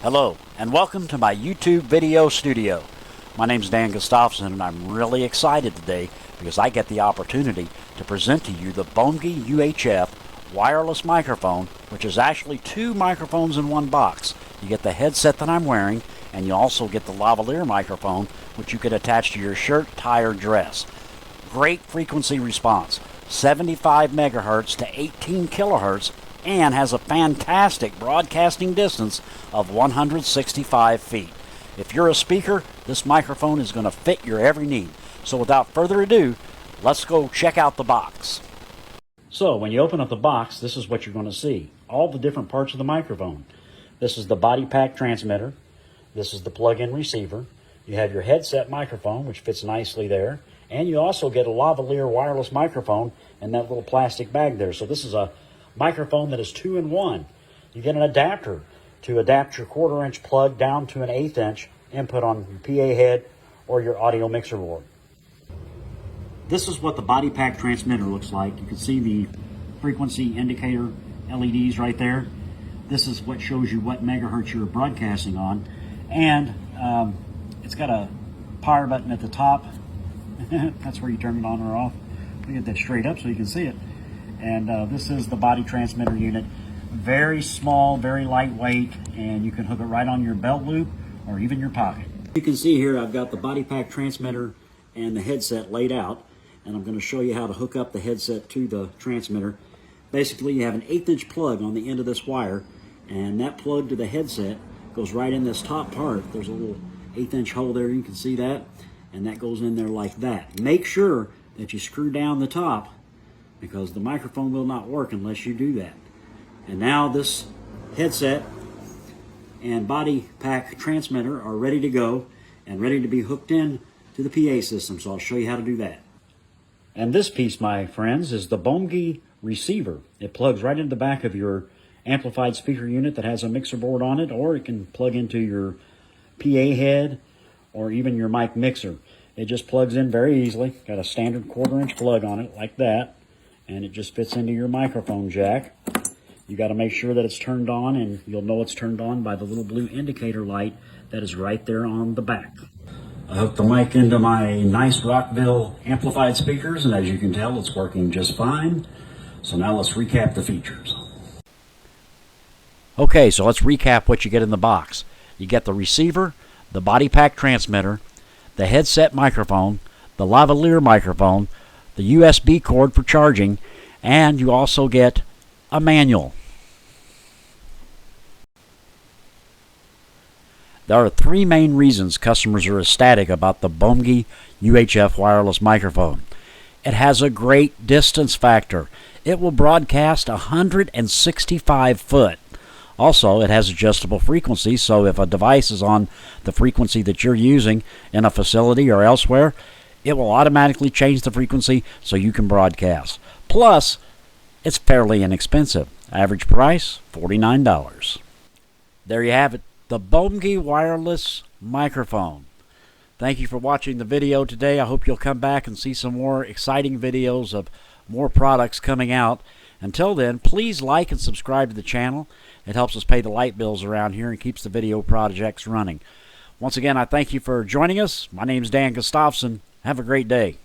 Hello, and welcome to my YouTube video studio. My name is Dan Gustafson, and I'm really excited today because I get the opportunity to present to you the Bomge UHF wireless microphone, which is actually two microphones in one box. You get the headset that I'm wearing, and you also get the lavalier microphone, which you can attach to your shirt, tie, or dress. Great frequency response, 75 megahertz to 18 kilohertz, and has a fantastic broadcasting distance of 165 feet. If you're a speaker, this microphone is going to fit your every need. So without further ado, let's go check out the box. So when you open up the box, this is what you're going to see. All the different parts of the microphone. This is the body pack transmitter. This is the plug-in receiver. You have your headset microphone, which fits nicely there. And you also get a lavalier wireless microphone in that little plastic bag there. So this is a microphone that is 2-in-1. You get an adapter to adapt your 1/4-inch plug down to an 1/8 inch input on your PA head or your audio mixer board. This is what the body pack transmitter looks like. You can see the frequency indicator LEDs right there. This is what shows you what megahertz you're broadcasting on. And it's got a power button at the top. That's where you turn it on or off. Let me get that straight up so you can see it. And this is the body transmitter unit. Very small, very lightweight, and you can hook it right on your belt loop or even your pocket. You can see here I've got the body pack transmitter and the headset laid out, and I'm going to show you how to hook up the headset to the transmitter. Basically, you have an 1/8 inch plug on the end of this wire, and that plug to the headset goes right in this top part. There's a little 1/8 inch hole there, you can see that, and that goes in there like that. Make sure that you screw down the top, because the microphone will not work unless you do that. And now this headset and body pack transmitter are ready to go and ready to be hooked in to the PA system. So I'll show you how to do that. And this piece, my friends, is the Bomge receiver. It plugs right into the back of your amplified speaker unit that has a mixer board on it, or it can plug into your PA head or even your mic mixer. It just plugs in very easily. Got a standard 1/4 inch plug on it like that. And it just fits into your microphone jack. You got to make sure that it's turned on, and you'll know it's turned on by the little blue indicator light that is right there on the back. I hooked the mic into my nice Rockville amplified speakers, and as you can tell, it's working just fine. So now let's recap the features. Okay, so let's recap what you get in the box. You get the receiver, the body pack transmitter, the headset microphone, the lavalier microphone, the USB cord for charging, and you also get a manual. There are three main reasons customers are ecstatic about the Bomge UHF wireless microphone. It has a great distance factor. It will broadcast 165 foot. Also, it has adjustable frequency, so if a device is on the frequency that you're using in a facility or elsewhere, it will automatically change the frequency so you can broadcast. Plus, it's fairly inexpensive. Average price, $49. There you have it, the Bomge wireless microphone. Thank you for watching the video today. I hope you'll come back and see some more exciting videos of more products coming out. Until then, please like and subscribe to the channel. It helps us pay the light bills around here and keeps the video projects running. Once again, I thank you for joining us. My name is Dan Gustafson. Have a great day.